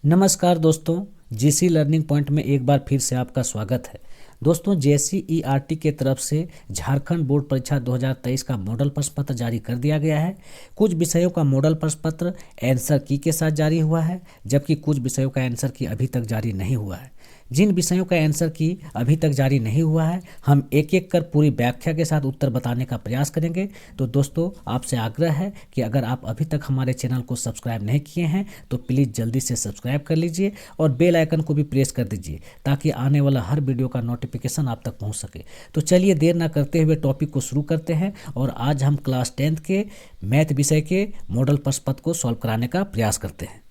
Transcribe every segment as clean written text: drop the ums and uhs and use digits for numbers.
नमस्कार दोस्तों, GC learning point में एक बार फिर से आपका स्वागत है। दोस्तों, जेसीईआरटी के तरफ से झारखंड बोर्ड परीक्षा 2023 का मॉडल प्रश्न पत्र जारी कर दिया गया है। कुछ विषयों का मॉडल प्रश्न पत्र आंसर की के साथ जारी हुआ है, जबकि कुछ विषयों का आंसर की अभी तक जारी नहीं हुआ है। जिन विषयों का आंसर की अभी तक जारी नहीं हुआ है, हम एक एक कर पूरी व्याख्या के साथ उत्तर बताने का प्रयास करेंगे। तो दोस्तों, आपसे आग्रह है कि अगर आप अभी तक हमारे चैनल को सब्सक्राइब नहीं किए हैं तो प्लीज़ जल्दी से सब्सक्राइब कर लीजिए और बेल आइकन को भी प्रेस कर दीजिए ताकि आने वाला हर वीडियो का नोटिफिकेशन आप तक पहुंच सके। तो चलिए देर ना करते हुए टॉपिक को शुरू करते हैं और आज हम क्लास 10th के मैथ विषय के मॉडल प्रश्न पत्र को सॉल्व कराने का प्रयास करते हैं।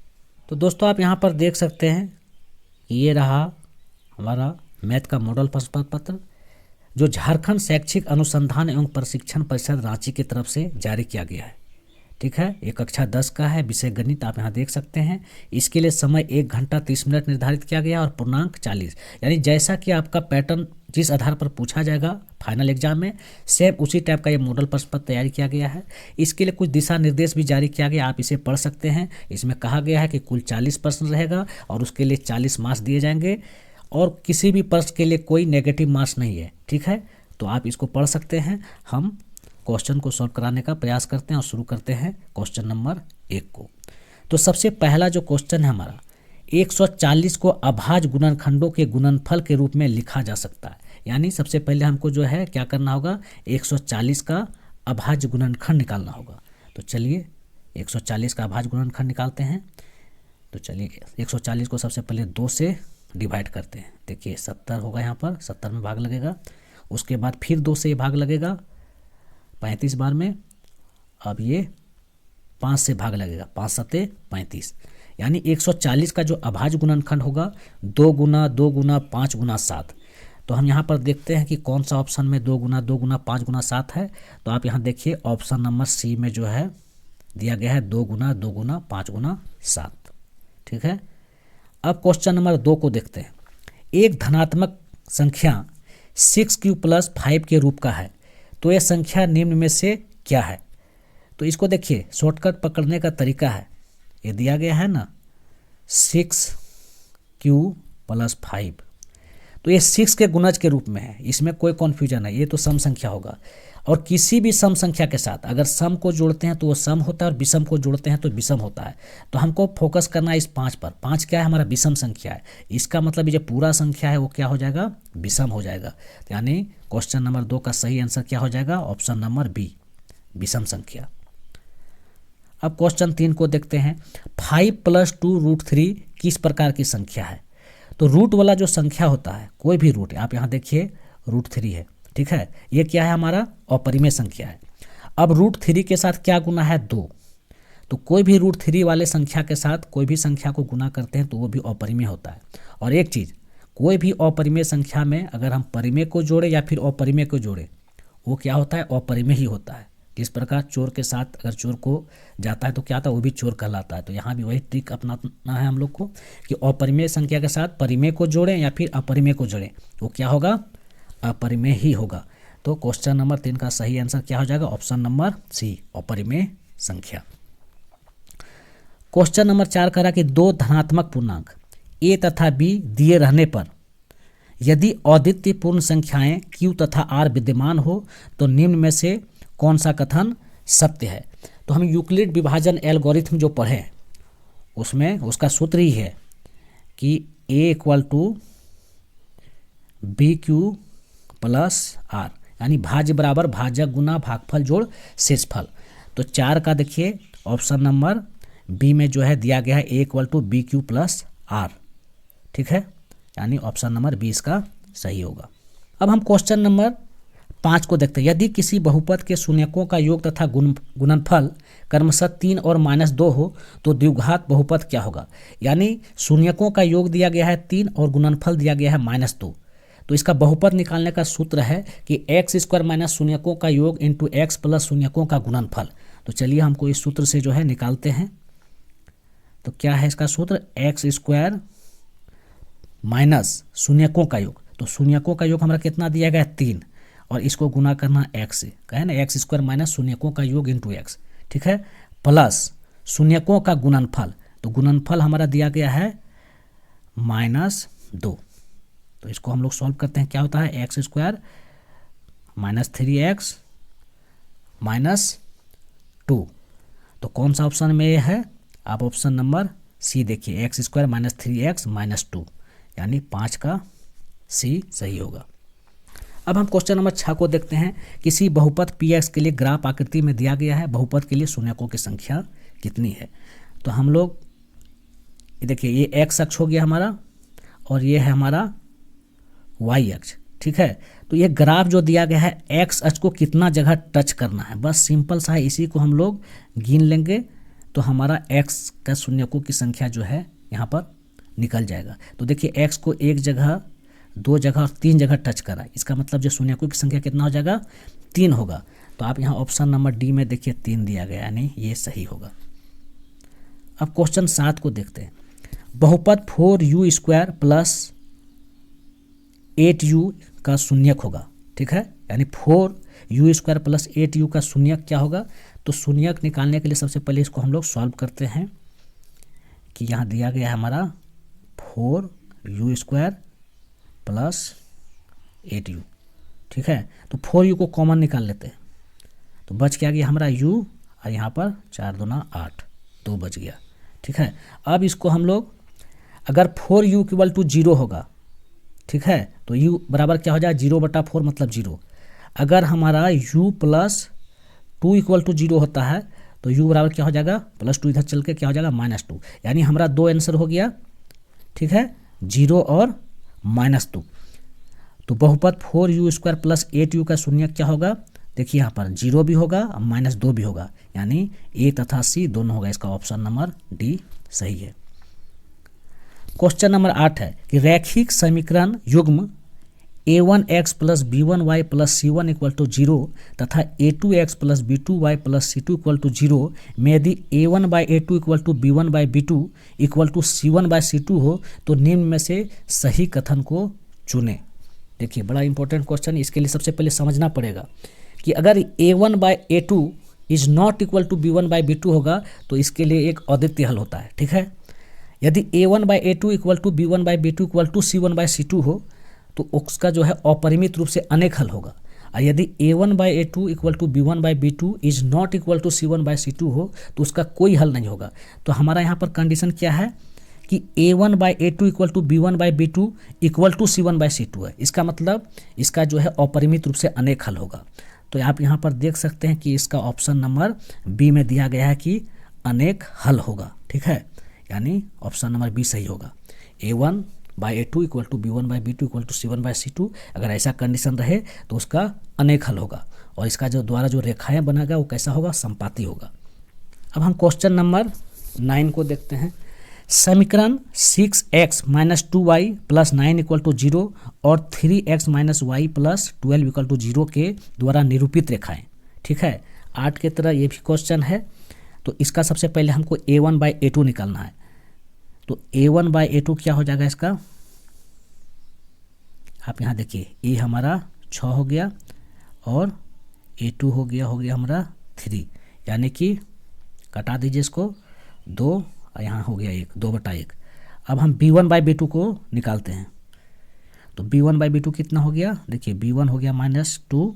तो दोस्तों, आप यहाँ पर देख सकते हैं कि ये रहा हमारा मैथ का मॉडल प्रश्न पत्र जो झारखंड शैक्षिक अनुसंधान एवं प्रशिक्षण परिषद रांची की तरफ से जारी किया गया है। ठीक है, ये कक्षा 10 का है, विषय गणित आप यहाँ देख सकते हैं। इसके लिए समय 1 घंटा 30 मिनट निर्धारित किया गया और पूर्णांक 40, यानी जैसा कि आपका पैटर्न जिस आधार पर पूछा जाएगा फाइनल एग्जाम में, सेम उसी टाइप का ये मॉडल प्रश्न पत्र तैयार किया गया है। इसके लिए कुछ दिशा निर्देश भी जारी किया गया, आप इसे पढ़ सकते हैं। इसमें कहा गया है कि कुल 40 प्रश्न रहेगा और उसके लिए 40 मार्क्स दिए जाएंगे और किसी भी प्रश्न के लिए कोई नेगेटिव मार्क्स नहीं है। ठीक है, तो आप इसको पढ़ सकते हैं। हम क्वेश्चन को सॉल्व कराने का प्रयास करते हैं और शुरू करते हैं क्वेश्चन नंबर 1 को। तो सबसे पहला जो क्वेश्चन है हमारा, 140 को अभाज्य गुणनखंडों के गुणनफल के रूप में लिखा जा सकता है। यानी सबसे पहले हमको जो है क्या करना होगा, 140 का अभाज्य गुणनखंड निकालना होगा। तो चलिए 140 का अभाज्य गुणनखंड निकालते हैं। तो चलिए 140 को सबसे पहले 2 से डिवाइड करते हैं। देखिए 70 होगा, यहाँ पर 70 में भाग लगेगा। उसके बाद फिर 2 से भाग लगेगा 35 बार में। अब ये 5 से भाग लगेगा, 5 सत्ते 35। यानी 140 का जो अभाज्य गुणनखंड होगा 2 गुना 2 गुना 5 गुना 7। तो हम यहाँ पर देखते हैं कि कौन सा ऑप्शन में 2 गुना 2 गुना 5 गुना 7 है। तो आप यहाँ देखिए ऑप्शन नंबर सी में जो है दिया गया है 2 गुना 2 गुना 5 गुना 7। ठीक है, अब क्वेश्चन नंबर 2 को देखते हैं। एक धनात्मक संख्या 6q + 5 के रूप का है, तो यह संख्या निम्न में से क्या है। तो इसको देखिए, शॉर्टकट पकड़ने का तरीका है, ये दिया गया है ना 6q + 5, तो ये 6 के गुणज के रूप में है, इसमें कोई कन्फ्यूजन है, ये तो सम संख्या होगा। और किसी भी सम संख्या के साथ अगर सम को जोड़ते हैं तो वो सम होता है और विषम को जोड़ते हैं तो विषम होता है। तो हमको फोकस करना है इस 5 पर। 5 क्या है, हमारा विषम संख्या है। इसका मतलब ये जो पूरा संख्या है वो क्या हो जाएगा, विषम हो जाएगा। यानी क्वेश्चन नंबर 2 का सही आंसर क्या हो जाएगा, ऑप्शन नंबर बी, विषम संख्या। अब क्वेश्चन 3 को देखते हैं। 5 + 2√3 किस प्रकार की संख्या है। तो रूट वाला जो संख्या होता है, कोई भी रूट, आप यहाँ देखिए √3 है। ठीक है, ये क्या है, हमारा अपरिमेय संख्या है। अब √3 के साथ क्या गुना है, 2। तो कोई भी √3 वाले संख्या के साथ कोई भी संख्या को गुना करते हैं तो वो भी अपरिमेय होता है। और एक चीज़, कोई भी अपरिमेय संख्या में अगर हम परिमेय को जोड़े या फिर अपरिमेय को जोड़े, वो क्या होता है, अपरिमेय ही होता है। जिस प्रकार चोर के साथ अगर चोर को जाता है तो क्या होता है, वो भी चोर कहलाता है। तो यहाँ भी वही ट्रिक अपनाना है हम लोग को कि अपरिमेय संख्या के साथ परिमेय को जोड़ें या फिर अपरिमेय को जोड़ें, वो क्या होगा, अपरिमेय ही होगा। तो क्वेश्चन नंबर 3 का सही आंसर क्या हो जाएगा, ऑप्शन नंबर सी, अपरिमेय संख्या। क्वेश्चन नंबर 4 कह रहा कि 2 धनात्मक पूर्णांक a तथा b दिए रहने पर यदि अद्वितीय पूर्ण संख्याएं q तथा r विद्यमान हो तो निम्न में से कौन सा कथन सत्य है। तो हम यूक्लिड विभाजन एल्गोरिथम जो पढ़े उसमें उसका सूत्र ही है कि a = bq + r, यानी भाज्य बराबर भाजक गुना भागफल जोड़ शेषफल। तो 4 का देखिए ऑप्शन नंबर बी में जो है दिया गया है a = bq + r। ठीक है, यानी ऑप्शन नंबर 20 का सही होगा। अब हम क्वेश्चन नंबर 5 को देखते हैं। यदि किसी बहुपद के शून्यकों का योग तथा गुणनफल क्रमशः 3 और -2 हो तो द्विघात बहुपद क्या होगा। यानी शून्यकों का योग दिया गया है 3 और गुणनफल दिया गया है -2। तो इसका बहुपद निकालने का सूत्र है कि x² - शून्यकों का योग इंटू x + शून्यकों का गुणनफल। तो चलिए हमको इस सूत्र से जो है निकालते हैं। तो क्या है इसका सूत्र, x² - शून्यकों का योग। तो शून्यकों का योग हमारा कितना दिया गया है, 3, और इसको गुना करना x से, कहे ना x² - शून्यकों का योग इंटू x। ठीक है, प्लस शून्यकों का गुणनफल। तो गुणनफल हमारा दिया गया है -2। तो इसको हम लोग सॉल्व करते हैं, क्या होता है एक्स स्क्वायर -3x -2। तो कौन सा ऑप्शन में ये है, आप ऑप्शन नंबर सी देखिए, एक्स स्क्वायर -3x -2, यानी 5 का सी सही होगा। अब हम क्वेश्चन नंबर 6 को देखते हैं। किसी बहुपद px के लिए ग्राफ आकृति में दिया गया है, बहुपद के लिए शून्यकों की संख्या कितनी है। तो हम लोग देखिए, ये x अक्ष हो गया हमारा और ये है हमारा y अक्ष, ठीक है। तो ये ग्राफ जो दिया गया है x अक्ष को कितना जगह टच करना है, बस सिंपल सा है, इसी को हम लोग गिन लेंगे तो हमारा x का शून्यकों की संख्या जो है यहाँ पर निकल जाएगा। तो देखिए x को एक जगह, दो जगह और तीन जगह टच करा, इसका मतलब जो शून्यकों की संख्या कितना हो जाएगा, 3 होगा। तो आप यहाँ ऑप्शन नंबर डी में देखिए 3 दिया गया, यानी ये सही होगा। अब क्वेश्चन 7 को देखते हैं। बहुपद 4u² प्लस 8u का शून्यक होगा, ठीक है, यानी 4u² प्लस 8u का शून्यक क्या होगा। तो शून्यक निकालने के लिए सबसे पहले इसको हम लोग सॉल्व करते हैं कि यहाँ दिया गया है हमारा 4u² प्लस 8u, ठीक है। तो 4u को कॉमन निकाल लेते हैं, तो बच क्या गया हमारा u, और यहाँ पर 4 दूना 8, 2 बच गया, ठीक है। अब इसको हम लोग, अगर 4u = 0 होगा, ठीक है, तो u बराबर क्या हो जाएगा, 0/4 मतलब 0। अगर हमारा u + 2 = 0 होता है तो u बराबर क्या हो जाएगा, +2 इधर चल के क्या हो जाएगा, -2, यानी हमारा 2 आंसर हो गया, ठीक है, 0 और -2। तो बहुपद 4u² प्लस 8u का शून्यक क्या होगा, देखिए यहाँ पर 0 भी होगा और -2 भी होगा, यानी ए तथा सी दोनों होगा। इसका ऑप्शन नंबर डी सही है। क्वेश्चन नंबर 8 है कि रैखिक समीकरण युग्म a1x + b1y + c1 = 0 तथा a2x + b2y + c2 = 0 में यदि a1/a2 = b1/b2 = c1/c2 हो तो निम्न में से सही कथन को चुनें। देखिए बड़ा इंपॉर्टेंट क्वेश्चन, इसके लिए सबसे पहले समझना पड़ेगा कि अगर a1/a2 is not equal to b1/b2 होगा तो इसके लिए एक अद्वितीय हल होता है, ठीक है। यदि a1/a2 = b1/b2 = c1/c2 हो तो उसका जो है अपरिमित रूप से अनेक हल होगा, और यदि a1/a2 = b1/b2 is not equal to c1/c2 हो तो उसका कोई हल नहीं होगा। तो हमारा यहाँ पर कंडीशन क्या है कि a1/a2 = b1/b2 = c1/c2 है। इसका मतलब इसका जो है अपरिमित रूप से अनेक हल होगा। तो आप यहाँ पर देख सकते हैं कि इसका ऑप्शन नंबर बी में दिया गया है कि अनेक हल होगा, ठीक है, यानी ऑप्शन नंबर बी सही होगा। a1/a2 = b1/b2 = c1/c2, अगर ऐसा कंडीशन रहे तो उसका अनेक हल होगा, और इसका जो द्वारा जो रेखाएं बनेगा वो कैसा होगा, संपाती होगा। अब हम क्वेश्चन नंबर 9 को देखते हैं। समीकरण 6x - 2y + 9 = 0 और 3x - y + 12 = 0 के द्वारा निरूपित रेखाएं, ठीक है। 8 की तरह ये भी क्वेश्चन है। तो इसका सबसे पहले हमको a1/a2 निकालना है। तो a1/a2 क्या हो जाएगा इसका, आप यहाँ देखिए, ए हमारा 6 हो गया और a2 हो गया हमारा 3, यानी कि कटा दीजिए इसको 2, और यहाँ हो गया 1, 2/1। अब हम b1/b2 को निकालते हैं। तो b1/b2 कितना हो गया, देखिए b1 हो गया -2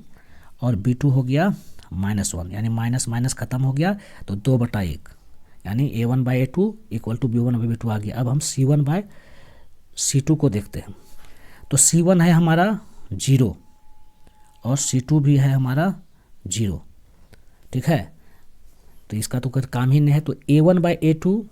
और b2 हो गया -1, यानी माइनस माइनस खत्म हो गया, तो 2/1, यानी a1/a2 = b1/b2 आ गया। अब हम c1/c2 को देखते हैं। तो c1 है हमारा 0 और c2 भी है हमारा 0, ठीक है, तो इसका तो कोई काम ही नहीं है। तो a1/a2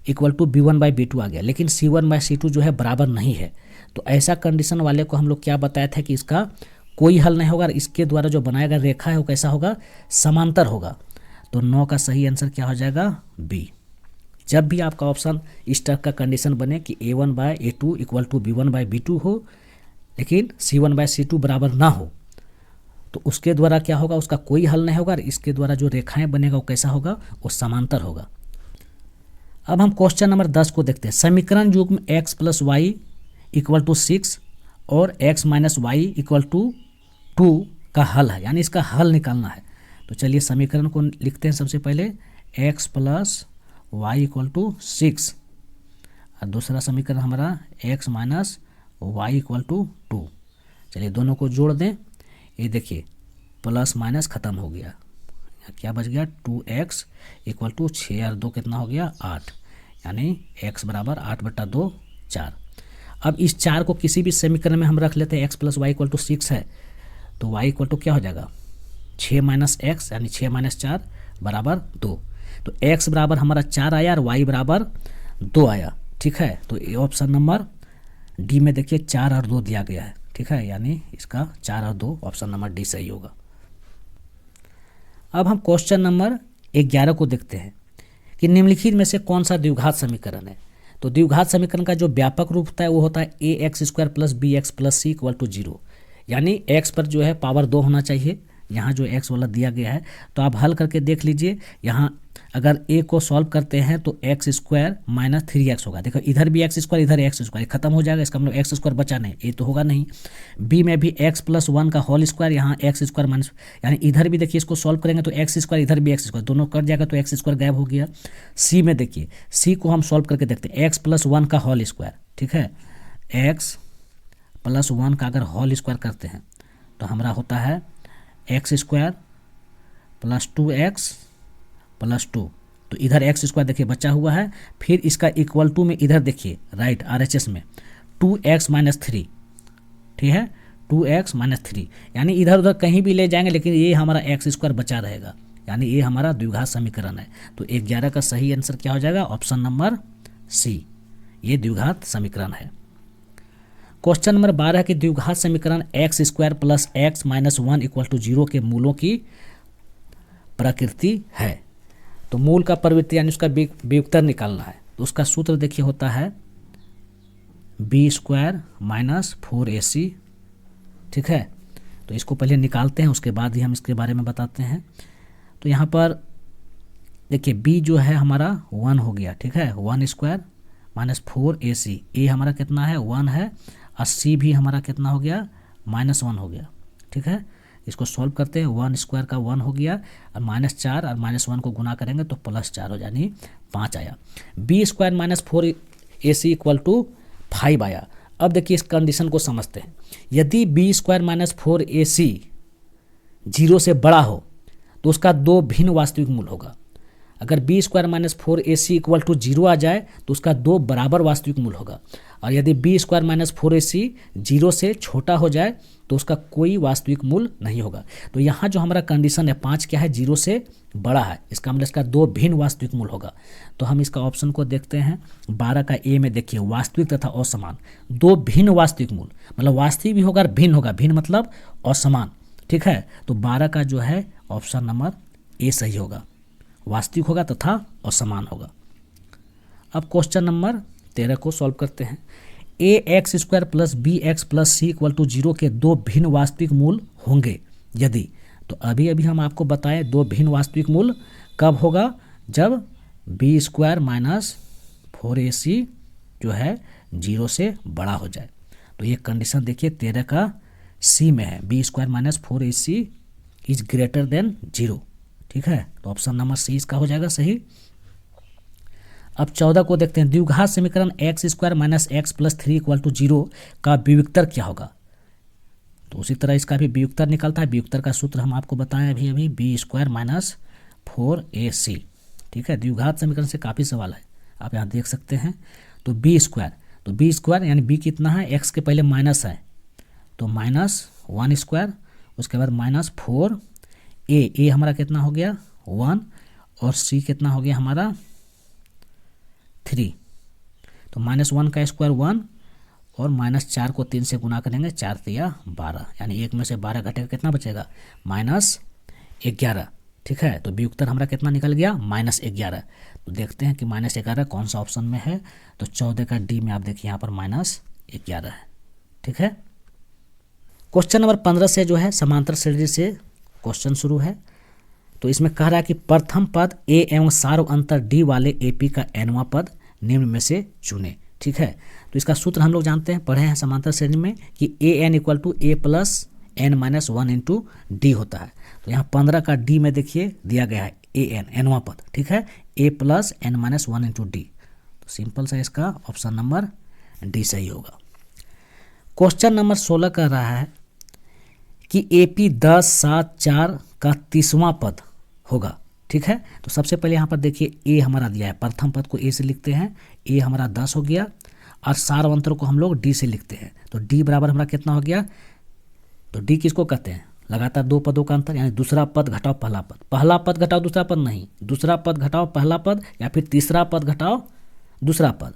= b1/b2 आ गया, लेकिन c1/c2 जो है बराबर नहीं है। तो ऐसा कंडीशन वाले को हम लोग क्या बताया था कि इसका कोई हल नहीं होगा, इसके द्वारा जो बनाया गया रेखा है वो कैसा होगा, समांतर होगा। तो 9 का सही आंसर क्या हो जाएगा, बी। जब भी आपका ऑप्शन इस तरह का कंडीशन बने कि a1/a2 = b1/b2 हो लेकिन c1/c2 बराबर ना हो, तो उसके द्वारा क्या होगा, उसका कोई हल नहीं होगा, इसके द्वारा जो रेखाएं बनेगा वो कैसा होगा, वो समांतर होगा। अब हम क्वेश्चन नंबर 10 को देखते हैं। समीकरण युग्म x + y = 6 और x - y = 2 का हल है, यानी इसका हल निकालना है। तो चलिए समीकरण को लिखते हैं। सबसे पहले x + y = 6, और दूसरा समीकरण हमारा x minus y equal to 2। चलिए दोनों को जोड़ दें, ये देखिए प्लस माइनस ख़त्म हो गया, क्या बच गया 2x इक्वल टू 6 और 2 कितना हो गया 8, यानी x बराबर 8/2 4। अब इस 4 को किसी भी समीकरण में हम रख लेते हैं, x plus y equal to 6 है तो y इक्वल टू क्या हो जाएगा 6 माइनस एक्स, यानी 6 माइनस 4 बराबर 2। तो x बराबर हमारा 4 आया और y बराबर 2 आया। ठीक है, तो ये ऑप्शन नंबर डी में देखिए 4 और 2 दिया गया है। ठीक है, यानी इसका 4 और 2 ऑप्शन नंबर डी सही होगा। अब हम क्वेश्चन नंबर 11 को देखते हैं कि निम्नलिखित में से कौन सा द्विघात समीकरण है। तो द्विघात समीकरण का जो व्यापक रूप होता है वो होता है ax² plus bx plus c equal to 0, यानी x पर जो है पावर 2 होना चाहिए। यहाँ जो x वाला दिया गया है तो आप हल करके देख लीजिए, यहाँ अगर a को सॉल्व करते हैं तो x² माइनस 3x होगा। देखो इधर भी x², इधर x², खत्म हो जाएगा, इसका मतलब x² बचा नहीं, ये तो होगा नहीं। b में भी x प्लस 1 का होल स्क्वायर, यहाँ x² माइनस, यानी इधर भी देखिए इसको सॉल्व करेंगे तो x², इधर भी x², दोनों कट जाएगा तो x² गायब हो गया। c में देखिए, c को हम सॉल्व करके देखते हैं, x प्लस 1 का होल स्क्वायर। ठीक है, x प्लस 1 का अगर होल स्क्वायर करते हैं तो हमारा होता है x² प्लस 2x प्लस 2, तो इधर x² देखिए बचा हुआ है, फिर इसका इक्वल टू में इधर देखिए राइट RHS में 2x माइनस 3। ठीक है, 2x माइनस 3, यानी इधर उधर कहीं भी ले जाएंगे लेकिन ये हमारा x² बचा रहेगा, यानी ये हमारा द्विघात समीकरण है। तो 11 का सही आंसर क्या हो जाएगा ऑप्शन नंबर सी, ये द्विघात समीकरण है। क्वेश्चन नंबर 12 के द्विघात समीकरण x² plus x minus 1 equal to 0 के मूलों की प्रकृति है। तो मूल का प्रवृत्ति यानी उसका व्युत्तर निकालना है, तो उसका सूत्र देखिए होता है b² माइनस 4ac। ठीक है, तो इसको पहले निकालते हैं, उसके बाद ही हम इसके बारे में बताते हैं। तो यहाँ पर देखिए b जो है हमारा 1 हो गया। ठीक है, 1² माइनस 4ac, a हमारा कितना है 1 है, और c भी हमारा कितना हो गया -1 हो गया। ठीक है, इसको सॉल्व करते हैं, 1² का 1 हो गया और -4 और -1 को गुना करेंगे तो +4 हो यानी 5 आया। b² minus 4ac equal to 5 आया। अब देखिए इस कंडीशन को समझते हैं, यदि b² माइनस 4ac 0 से बड़ा हो तो उसका 2 भिन्न वास्तविक मूल होगा। अगर b² minus 4ac equal to 0 आ जाए तो उसका 2 बराबर वास्तविक मूल होगा, और यदि b² माइनस 4ac 0 से छोटा हो जाए तो उसका कोई वास्तविक मूल नहीं होगा। तो यहाँ जो हमारा कंडीशन है 5 क्या है 0 से बड़ा है, इसका मतलब इसका 2 भिन्न वास्तविक मूल होगा। तो हम इसका ऑप्शन को देखते हैं, 12 का ए में देखिए वास्तविक तथा असमान 2 भिन्न वास्तविक मूल, मतलब वास्तविक भी होगा और भिन्न होगा, भिन्न मतलब असमान। ठीक है, तो 12 का जो है ऑप्शन नंबर ए सही होगा, वास्तविक होगा तथा असमान होगा। अब क्वेश्चन नंबर 13 को सॉल्व करते हैं, ax² plus bx plus c equal to 0 के 2 भिन्न वास्तविक मूल होंगे यदि, तो अभी हम आपको बताएं 2 भिन्न वास्तविक मूल कब होगा, जब b² माइनस 4ac जो है 0 से बड़ा हो जाए। तो ये कंडीशन देखिए 13 का सी में है, b² minus 4ac is greater than 0। ठीक है, तो ऑप्शन नंबर सी इसका हो जाएगा सही। अब 14 को देखते हैं, द्विघात समीकरण x² minus x plus 3 equal to 0 का व्युत्तर क्या होगा। तो उसी तरह इसका भी व्युत्तर निकलता है, व्युत्तर का सूत्र हम आपको बताएं अभी b² माइनस 4ac। ठीक है, द्विघात समीकरण से काफ़ी सवाल है, आप यहाँ देख सकते हैं। तो b², तो b² यानी b कितना है, x के पहले माइनस है तो -1², उसके बाद -4a हमारा कितना हो गया 1, और c कितना हो गया हमारा 3। तो -1 का स्क्वायर 1 और -4 को 3 से गुना करेंगे, 4 3 12, यानी 1 में से 12 घटेगा कितना बचेगा -11। ठीक है, तो व्युत्तर हमारा कितना निकल गया -11। तो देखते हैं कि -11 कौन सा ऑप्शन में है। तो 14 का डी में आप देखिए यहाँ पर -11 है। ठीक है, क्वेश्चन नंबर 15 से जो है समांतर श्रेणी से क्वेश्चन शुरू है। तो इसमें कह रहा है कि प्रथम पद a एवं सार्व अंतर d वाले AP का nवां पद निम्न में से चुने। ठीक है, तो इसका सूत्र हम लोग जानते हैं, पढ़े हैं समांतर श्रेणी में कि an equal to a plus n minus 1 into d होता है। तो यहाँ 15 का डी में देखिए दिया गया है an nवां पद। ठीक है, a plus n minus 1 into D. Simple सा इसका ऑप्शन नंबर डी सही होगा। क्वेश्चन नंबर 16 कह रहा है कि AP 10, 7, 4 का 30वां पद होगा। ठीक है, तो सबसे पहले यहाँ पर देखिए ए हमारा दिया है, प्रथम पद को ए से लिखते हैं, ए हमारा 10 हो गया और सारवंतर को हम लोग डी से लिखते हैं, तो डी बराबर हमारा कितना हो गया, तो डी किसको कहते हैं, लगातार दो पदों का अंतर, यानी दूसरा पद घटाओ पहला पद, पहला पद घटाओ दूसरा पद नहीं, दूसरा पद घटाओ पहला पद या फिर तीसरा पद घटाओ दूसरा पद।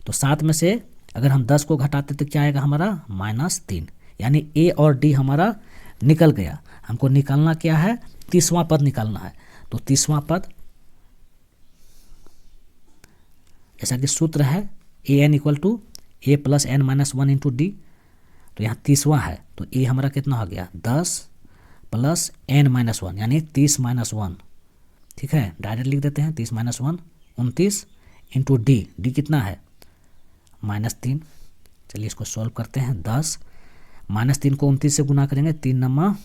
तो 7 में से अगर हम 10 को घटाते तो क्या आएगा हमारा -3, यानी ए और डी हमारा निकल गया। हमको निकालना क्या है, 30वां पद निकालना है। तो 30वां पद जैसा कि सूत्र है an = a + n - 1 × d, तो यहाँ 30वां है तो ए हमारा कितना हो गया 10 + n - 1 यानी 30 - 1। ठीक है, डायरेक्ट लिख देते हैं 30 - 1 29 × डी कितना है -3। चलिए इसको सॉल्व करते हैं। 10 -3 को 29 से गुना करेंगे, 3 × 9 =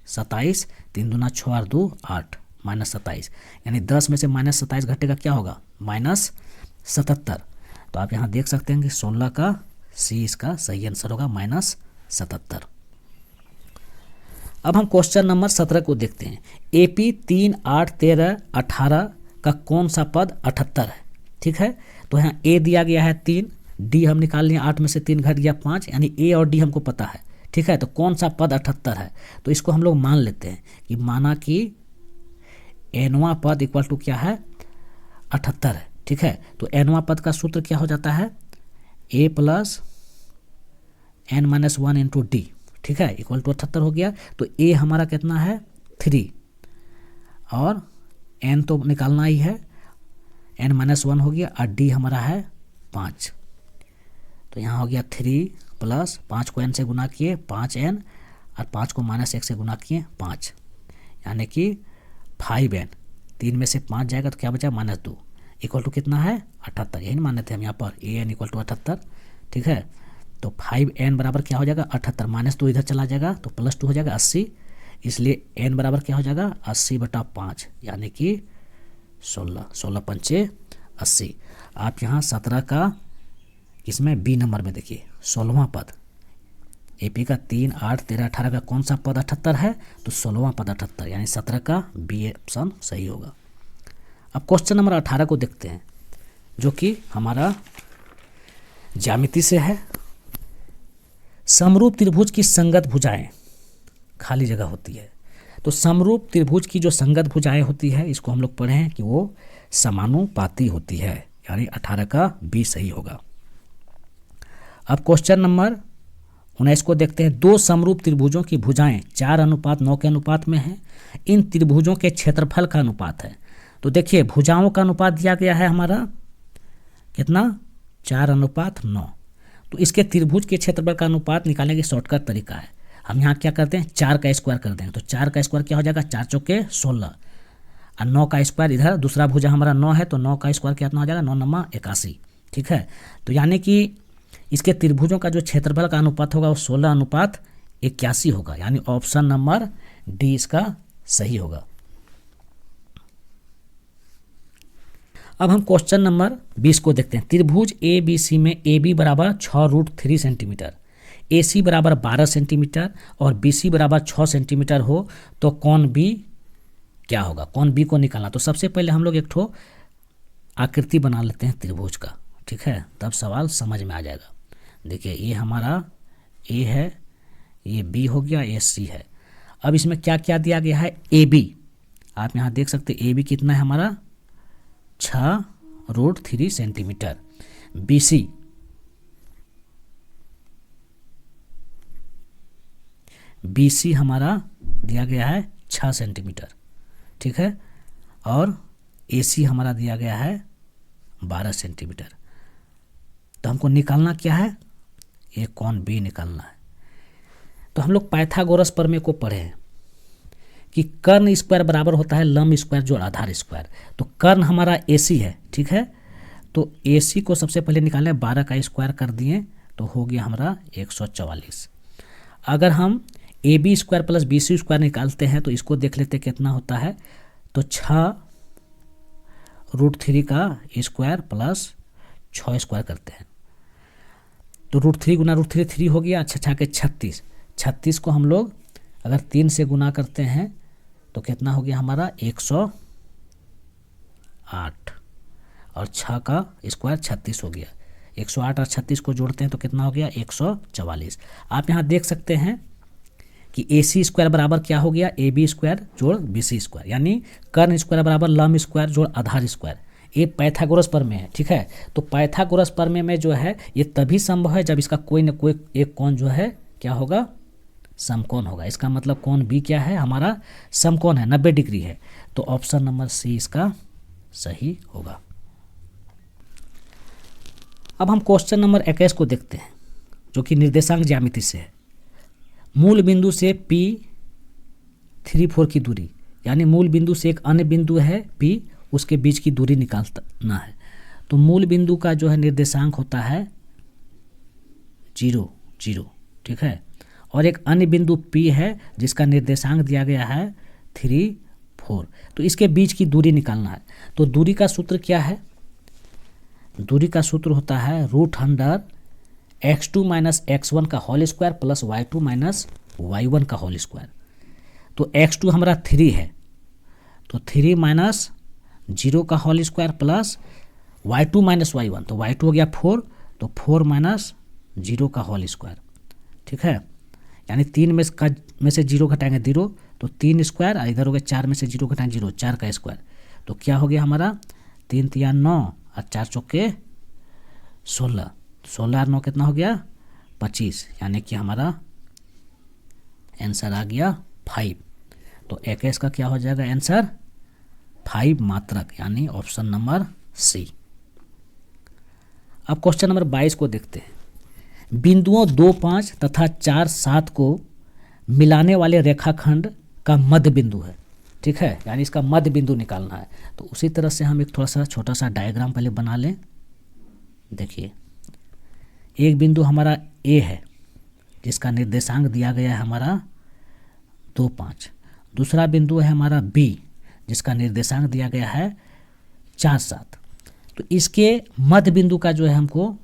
27, 3 × 2 = 6 और 2 = 8, -27, यानी 10 में से -27 घटेगा क्या होगा -77। तो आप यहाँ देख सकते हैं कि 16 का सी इसका सही आंसर होगा -77। अब हम क्वेश्चन नंबर 17 को देखते हैं। AP 3, 8, 13, 18 का कौन सा पद 78 है। ठीक है, तो यहाँ ए दिया गया है 3, डी हम निकाल लिए, 8 में से 3 घट गया 5, यानी ए और डी हमको पता है। ठीक है, तो कौन सा पद 78 है, तो इसको हम लोग मान लेते हैं कि माना कि nवां पद = क्या है 78 है। ठीक है, तो nवां पद का सूत्र क्या हो जाता है a + n - 1 × d। ठीक है, = 78 हो गया। तो a हमारा कितना है 3 और n तो निकालना ही है, n - 1 हो गया और d हमारा है 5। तो यहाँ हो गया 3 + 5 को n से गुना किए 5n और 5 को -1 से गुना किए 5, यानी कि 5n। 3 में से 5 जाएगा तो क्या बचा -2 = कितना है 78। यही मान लेते हैं हम यहाँ पर an = 78। ठीक है, तो 5n बराबर क्या हो जाएगा 78, -2 इधर चला जाएगा तो +2 हो जाएगा 80, इसलिए n बराबर क्या हो जाएगा 80/5 यानी कि 16, 16 × 5 = 80। आप यहाँ 17 का इसमें बी नंबर में देखिए 16वां पद AP का 3, 8, 13, 18 का कौन सा पद 78 है, तो 16वां पद 78, यानी 17 का बी ऑप्शन सही होगा। अब क्वेश्चन नंबर 18 को देखते हैं, जो कि हमारा ज्यामिति से है। समरूप त्रिभुज की संगत भुजाएं, खाली जगह होती है, तो समरूप त्रिभुज की जो संगत भुजाएं होती है इसको हम लोग पढ़े हैं कि वो समानुपाती होती है, यानी 18 का बी सही होगा। अब क्वेश्चन नंबर 19 को देखते हैं। दो समरूप त्रिभुजों की भुजाएं 4:9 के अनुपात में हैं। इन त्रिभुजों के क्षेत्रफल का अनुपात है। तो देखिए भुजाओं का अनुपात दिया गया है हमारा कितना 4:9। तो इसके त्रिभुज के क्षेत्रफल का अनुपात निकालने की शॉर्टकट तरीका है, हम यहाँ क्या करते हैं 4 का स्क्वायर कर देंगे। तो 4 का स्क्वायर क्या हो जाएगा 4 चौके 16 और 9 का स्क्वायर, इधर दूसरा भुजा हमारा 9 है तो 9 का स्क्वायर कितना हो जाएगा 9 × 9 = 81। ठीक है, तो यानी कि इसके त्रिभुजों का जो क्षेत्रफल का अनुपात होगा वो 16:81 होगा, यानी ऑप्शन नंबर डी इसका सही होगा। अब हम क्वेश्चन नंबर 20 को देखते हैं। त्रिभुज ABC में AB = 6√3 सेंटीमीटर, AC = 12 सेंटीमीटर और BC = 6 सेंटीमीटर हो तो कौन B क्या होगा, कौन B को निकालना। तो सबसे पहले हम लोग एक ठो आकृति बना लेते हैं त्रिभुज का। ठीक है, तब सवाल समझ में आ जाएगा। देखिए ये हमारा A है, ये B हो गया, ये C है। अब इसमें क्या क्या दिया गया है AB, आप यहाँ देख सकते हैं AB कितना है हमारा 6√3 सेंटीमीटर। BC हमारा दिया गया है 6 सेंटीमीटर। ठीक है, और AC हमारा दिया गया है 12 सेंटीमीटर। तो हमको निकालना क्या है, ये कौन B निकालना है। तो हम लोग पाइथागोरस प्रमेय को पढ़े हैं कि कर्ण स्क्वायर बराबर होता है लंब स्क्वायर जोड़ आधार स्क्वायर। तो कर्ण हमारा AC है। ठीक है, तो AC को सबसे पहले निकालें, 12 का स्क्वायर कर दिए तो हो गया हमारा 144। अगर हम AB² + BC² निकालते हैं तो इसको देख लेते कितना होता है, तो 6√3 का स्क्वायर प्लस 6 स्क्वायर करते हैं तो √3 गुना √3 3 हो गया। अच्छा के 36, 36 को हम लोग अगर 3 से गुना करते हैं तो कितना हो गया हमारा 108 और 6 का स्क्वायर 36 हो गया। 108 और 36 को जोड़ते हैं तो कितना हो गया 144। आप यहाँ देख सकते हैं कि AC स्क्वायर बराबर क्या हो गया AB स्क्वायर जोड़ BC स्क्वायर, यानी कर्ण स्क्वायर बराबर लंब स्क्वायर जोड़ आधार स्क्वायर। ये पाइथागोरस प्रमेय है, ठीक है। तो पाइथागोरस प्रमेय में जो है ये तभी संभव है जब इसका कोई न कोई एक कोण जो है क्या होगा, समकोण होगा। इसका मतलब कोण B क्या है हमारा, समकोण है, 90 डिग्री है। तो ऑप्शन नंबर C इसका सही होगा। अब हम क्वेश्चन नंबर 21 को देखते हैं जो कि निर्देशांक ज्यामिति से है। मूल बिंदु से P3 4 की दूरी, यानी मूल बिंदु से एक अन्य बिंदु है P, उसके बीच की दूरी निकालना है। तो मूल बिंदु का जो है निर्देशांक होता है 0 0, ठीक है। और एक अन्य बिंदु P है जिसका निर्देशांक दिया गया है 3 4। तो इसके बीच की दूरी निकालना है। तो दूरी का सूत्र क्या है, दूरी का सूत्र होता है √x2 माइनस x1 का whole square plus y2 minus y1 का होल स्क्वायर। तो x2 हमारा 3 है तो 3 माइनस 0 का whole square plus y2 minus y1, तो y2 हो गया 4, तो 4 माइनस 0 का होल स्क्वायर, ठीक है। यानी 3 में से 0 घटाएंगे 0, तो 3 स्क्वायर, और इधर हो गया 4 में से 0 घटाएंगे 0, 4 का स्क्वायर। तो क्या हो गया हमारा 3 3 9 और 4 चौके 16, 16 और 9 कितना हो गया 25, यानी कि हमारा आंसर आ गया 5। तो 21 का क्या हो जाएगा आंसर 5 मात्रक, यानी ऑप्शन नंबर C। अब क्वेश्चन नंबर 22 को देखते हैं। बिंदुओं 2 5 तथा 4 7 को मिलाने वाले रेखाखंड का मध्य बिंदु है, ठीक है, यानी इसका मध्य बिंदु निकालना है। तो उसी तरह से हम एक थोड़ा सा छोटा सा डायग्राम पहले बना लें। देखिए एक बिंदु हमारा A है जिसका निर्देशांक दिया गया है हमारा 2 5। दूसरा बिंदु है हमारा B जिसका निर्देशांक दिया गया है 4 7। तो इसके मध्य बिंदु का जो है हमको,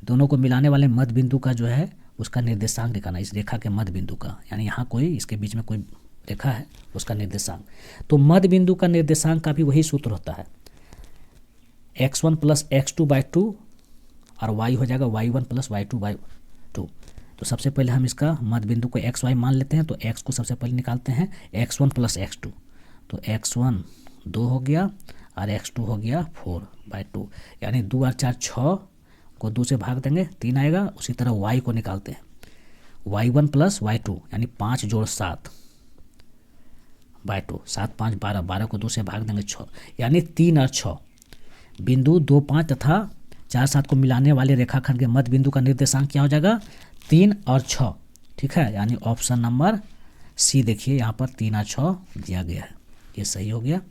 दोनों को मिलाने वाले मध्य बिंदु का जो है उसका निर्देशांक निकालना, इस रेखा के मध्य बिंदु का, यानी यहाँ कोई इसके बीच में कोई रेखा है उसका निर्देशांक। तो मध्य बिंदु का निर्देशांक का भी वही सूत्र होता है x1 प्लस x2/2 और y हो जाएगा y1 प्लस y2/2। तो सबसे पहले हम इसका मध्य बिंदु को xy मान लेते हैं। तो x को सबसे पहले निकालते हैं x1 प्लस x2, तो x1 2 हो गया और x2 हो गया 4/2, यानी 2 और 4 6 को 2 से भाग देंगे 3 आएगा। उसी तरह y को निकालते हैं y1 प्लस y2, यानी 5 जोड़ 7/2, 7 5 12, 12 को 2 से भाग देंगे 6, यानी 3 और 6। बिंदु 2 5 तथा 4 7 को मिलाने वाले रेखाखंड के मध्य बिंदु का निर्देशांक क्या हो जाएगा 3 और 6, ठीक है, यानी ऑप्शन नंबर C। देखिए यहाँ पर 3 और 6 दिया गया है, ये सही हो गया।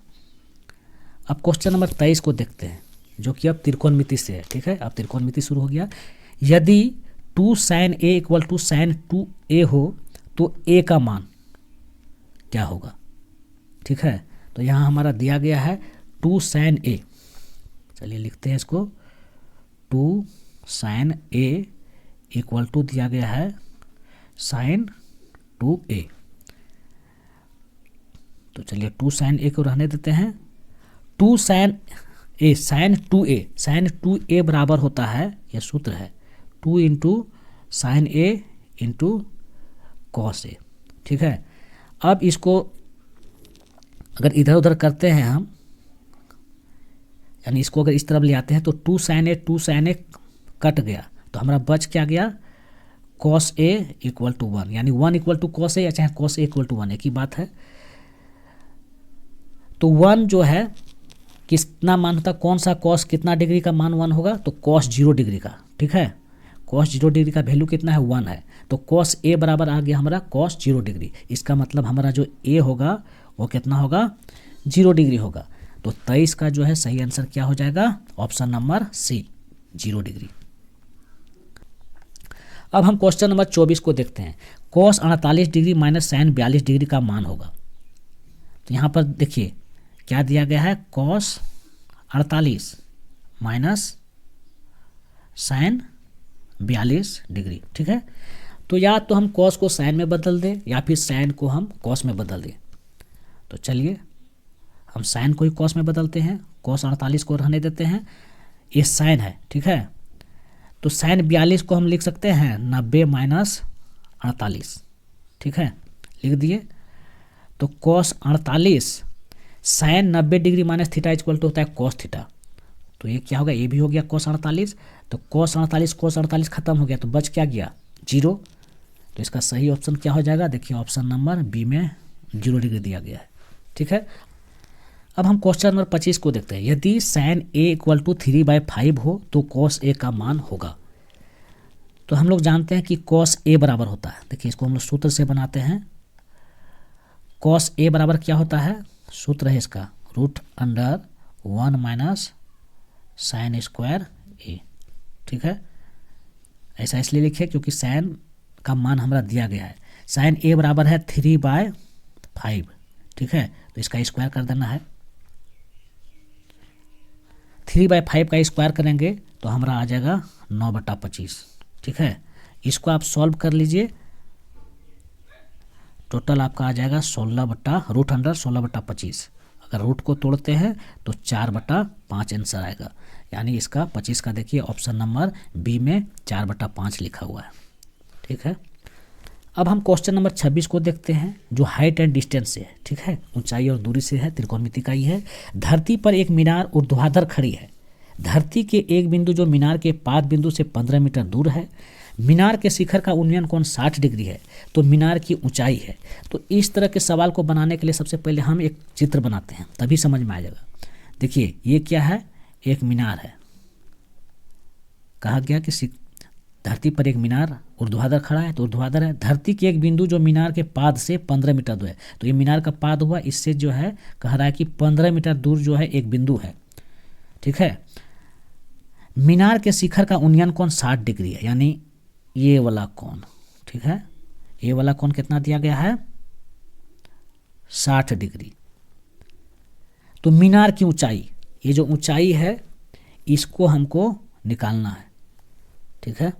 अब क्वेश्चन नंबर 23 को देखते हैं जो कि अब त्रिकोणमिति से है, ठीक है। अब त्रिकोणमिति शुरू हो गया। यदि 2 sin A equal to sin 2A हो तो A का मान क्या होगा, ठीक है। तो यहाँ हमारा दिया गया है 2 sin A, चलिए लिखते हैं इसको 2 sin A इक्वल टू दिया गया है sin 2A। तो चलिए 2 sin A को रहने देते हैं। 2 sin A sin 2A, sin 2A बराबर होता है, यह सूत्र है 2 into sine A into cos A, ठीक है। अब इसको अगर इधर उधर करते हैं हम, यानी इसको अगर इस तरफ ले आते हैं तो 2 sin A कट गया, तो हमारा बच क्या गया cos A इक्वल टू 1, यानी 1 इक्वल टू cos A या चाहे cos A इक्वल टू 1 एक ही बात है। तो 1 जो है कितना मान होता, कौन सा cos कितना डिग्री का मान 1 होगा, तो cos 0 डिग्री का, ठीक है। cos 0 डिग्री का वैल्यू कितना है 1 है, तो cos A बराबर आ गया हमारा cos 0 डिग्री। इसका मतलब हमारा जो A होगा वो कितना होगा 0 डिग्री होगा। तो 23 का जो है सही आंसर क्या हो जाएगा ऑप्शन नंबर C 0 डिग्री। अब हम क्वेश्चन नंबर 24 को देखते हैं। cos 48 degree minus sin 42 degree का मान होगा। तो यहाँ पर देखिए क्या दिया गया है cos 48 माइनस साइन 42 डिग्री। ठीक है, तो या तो हम कॉस को साइन में बदल दें या फिर साइन को हम कॉस में बदल दें। तो चलिए हम साइन को ही कॉस में बदलते हैं, कॉस 48 को रहने देते हैं, ये साइन है। ठीक है, तो साइन 42 को हम लिख सकते हैं 90 माइनस 48। ठीक है, लिख दिए। तो cos 48 sine 90 degree minus theta equal to होता है कॉस थीटा। तो ये क्या होगा, ये भी हो गया कॉस 48। तो कॉस 48 खत्म हो गया, तो बच क्या गया 0। तो इसका सही ऑप्शन क्या हो जाएगा, देखिए ऑप्शन नंबर बी में 0 डिग्री दिया गया है। ठीक है, अब हम क्वेश्चन नंबर 25 को देखते हैं। यदि साइन ए इक्वल टू 3/5 हो तो कॉस ए का मान होगा। तो हम लोग जानते हैं कि कॉस ए बराबर होता है, देखिए इसको हम लोग सूत्र से बनाते हैं। कॉस ए बराबर क्या होता है, सूत्र है इसका √1 माइनस साइन स्क्वायर ए। ठीक है, ऐसा इसलिए लिखे क्योंकि साइन का मान हमारा दिया गया है। साइन ए बराबर है 3/5। ठीक है, तो इसका स्क्वायर कर देना है। 3/5 का स्क्वायर करेंगे तो हमारा आ जाएगा 9/25। ठीक है, इसको आप सॉल्व कर लीजिए, टोटल आपका आ जाएगा 16/25। अगर रूट को तोड़ते हैं तो 4/5 आंसर आएगा, यानी इसका 25 का देखिए ऑप्शन नंबर बी में 4/5 लिखा हुआ है। ठीक है, अब हम क्वेश्चन नंबर 26 को देखते हैं, जो हाइट एंड डिस्टेंस से है। ठीक है, ऊंचाई और दूरी से है, त्रिकोणमिति का ही है। धरती पर एक मीनार ऊर्ध्वाधर खड़ी है। धरती के एक बिंदु जो मीनार के पाद बिंदु से 15 मीटर दूर है। मीनार के शिखर का उन्नयन कोण 60 डिग्री है, तो मीनार की ऊंचाई है। तो इस तरह के सवाल को बनाने के लिए सबसे पहले हम एक चित्र बनाते हैं, तभी समझ में आ जाएगा। देखिए ये क्या है, एक मीनार है। कहा गया कि धरती पर एक मीनार ऊर्ध्वाधर खड़ा है, तो ऊर्ध्वाधर है। धरती के एक बिंदु जो मीनार के पाद से 15 मीटर दूर है, तो ये मीनार का पाद हुआ, इससे जो है कह रहा है कि 15 मीटर दूर जो है एक बिंदु है। ठीक है, मीनार के शिखर का उन्नयन कोण 60 डिग्री है, यानी ये वाला कोण। ठीक है, ये वाला कोण कितना दिया गया है, 60 डिग्री। तो मीनार की ऊंचाई, ये जो ऊंचाई है इसको हमको निकालना है। ठीक है,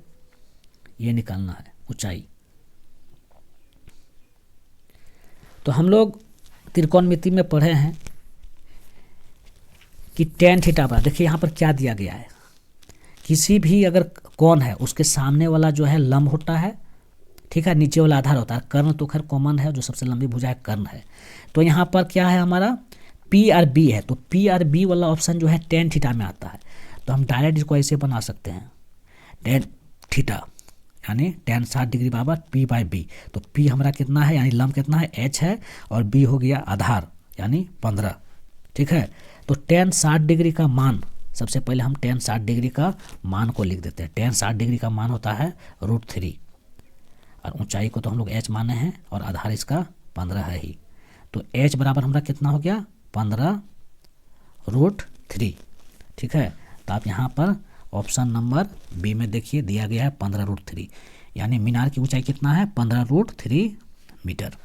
ये निकालना है ऊंचाई। तो हम लोग त्रिकोणमिति में पढ़े हैं कि tan थीटा बराबर, देखिए यहाँ पर क्या दिया गया है, किसी भी अगर कोण है उसके सामने वाला जो है लंब होता है। ठीक है, नीचे वाला आधार होता है। कर्ण तो खैर कॉमन है, जो सबसे लंबी भुजा है कर्ण है। तो यहाँ पर क्या है हमारा पी और बी है, तो पी और बी वाला ऑप्शन जो है tan थीटा में आता है। तो हम डायरेक्ट इसको ऐसे बना सकते हैं, tan थीटा यानी tan 60 डिग्री बराबर p/b। तो p हमारा कितना है, यानी लंब कितना है h है, और b हो गया आधार यानी 15। ठीक है, तो tan 60 डिग्री का मान, सबसे पहले हम tan 60 डिग्री का मान को लिख देते हैं। tan 60 डिग्री का मान होता है √3, और ऊंचाई को तो हम लोग h माने हैं, और आधार इसका 15 है ही। तो h बराबर हमारा कितना हो गया 15√3। ठीक है, तो आप यहाँ पर ऑप्शन नंबर बी में देखिए दिया गया है 15√3, यानी मीनार की ऊंचाई कितना है 15√3 मीटर।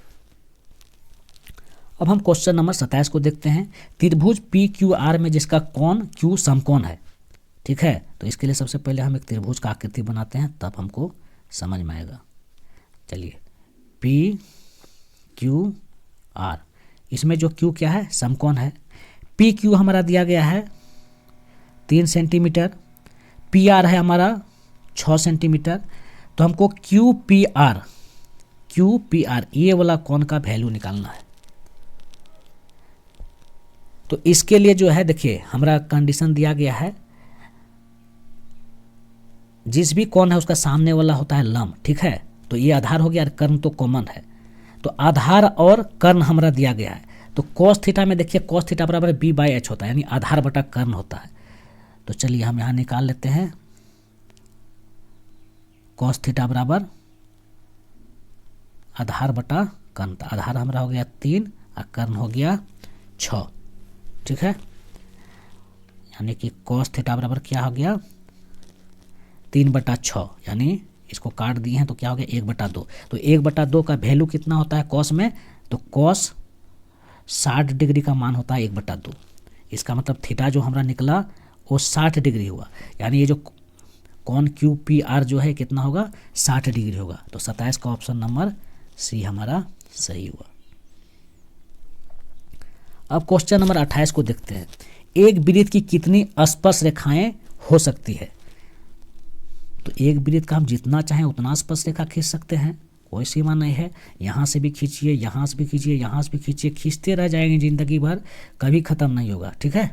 अब हम क्वेश्चन नंबर 27 को देखते हैं। त्रिभुज PQR में जिसका कोण Q समकोण है। ठीक है, तो इसके लिए सबसे पहले हम एक त्रिभुज का आकृति बनाते हैं, तब हमको समझ में आएगा। चलिए PQR, इसमें जो Q क्या है, समकोण है। PQ हमारा दिया गया है 3 सेंटीमीटर, PR है हमारा 6 सेंटीमीटर। तो हमको QPR ये वाला कोण का वैल्यू निकालना है। तो इसके लिए जो है देखिए हमारा कंडीशन दिया गया है, जिस भी कोण है उसका सामने वाला होता है लंब। ठीक है, तो ये आधार हो गया, कर्ण तो कॉमन है। तो आधार और कर्ण हमारा दिया गया है। तो cos थीटा में देखिए cos थीटा बराबर b/h होता है, यानी आधार बटा कर्ण होता है। तो चलिए हम यहाँ निकाल लेते हैं, cos थीटा बराबर आधार बटा कर्ण। आधार हमारा हो गया 3 और कर्ण हो गया 6। ठीक है, यानी कि cos थीटा बराबर क्या हो गया 3/6, यानी इसको काट दिए हैं तो क्या हो गया 1/2। तो 1/2 का वैल्यू कितना होता है cos में, तो cos 60 डिग्री का मान होता है 1/2। इसका मतलब थीटा जो हमारा निकला वो 60 डिग्री हुआ, यानी ये जो कौन क्यू पी आर जो है कितना होगा 60 डिग्री होगा। तो 27 का ऑप्शन नंबर सी हमारा सही हुआ। अब क्वेश्चन नंबर 28 को देखते हैं। एक वृत्त की कितनी स्पर्श रेखाएं हो सकती है? तो एक वृत्त का हम जितना चाहें उतना स्पर्श रेखा खींच सकते हैं, कोई सीमा नहीं है। यहाँ से भी खींचिए, यहाँ से भी खींचिए, यहाँ से भी खींचिए, खींचते रह जाएंगे जिंदगी भर, कभी ख़त्म नहीं होगा। ठीक है,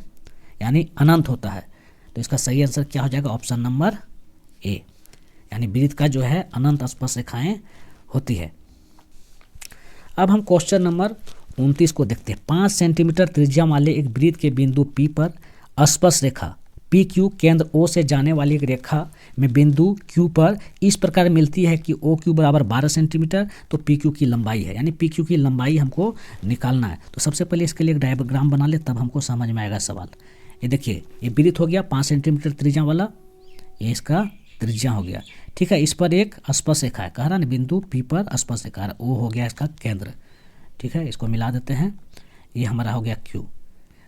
यानी अनंत होता है। तो इसका सही आंसर क्या हो जाएगा? ऑप्शन नंबर ए, यानी वृत्त का जो है अनंत स्पर्श रेखाएं होती है। अब हम क्वेश्चन नंबर 29 को देखते हैं। 5 सेंटीमीटर त्रिज्या वाले एक वृत्त के बिंदु P पर स्पर्श रेखा पी क्यू केंद्र O से जाने वाली एक रेखा में बिंदु Q पर इस प्रकार मिलती है कि ओ क्यू बराबर 12 सेंटीमीटर, तो पी क्यू की लंबाई है, यानी पी क्यू की लंबाई हमको निकालना है। तो सबसे पहले इसके लिए एक डायग्राम बना ले, तब हमको समझ में आएगा सवाल। ये देखिए, ये वृत्त हो गया 5 सेंटीमीटर त्रिज्या वाला, ये इसका त्रिज्या हो गया। ठीक है, इस पर एक स्पर्श रेखा है, कह रहा ना बिंदु P पर स्पर्श रेखा है, O हो गया इसका केंद्र। ठीक है, इसको मिला देते हैं, ये हमारा हो गया Q।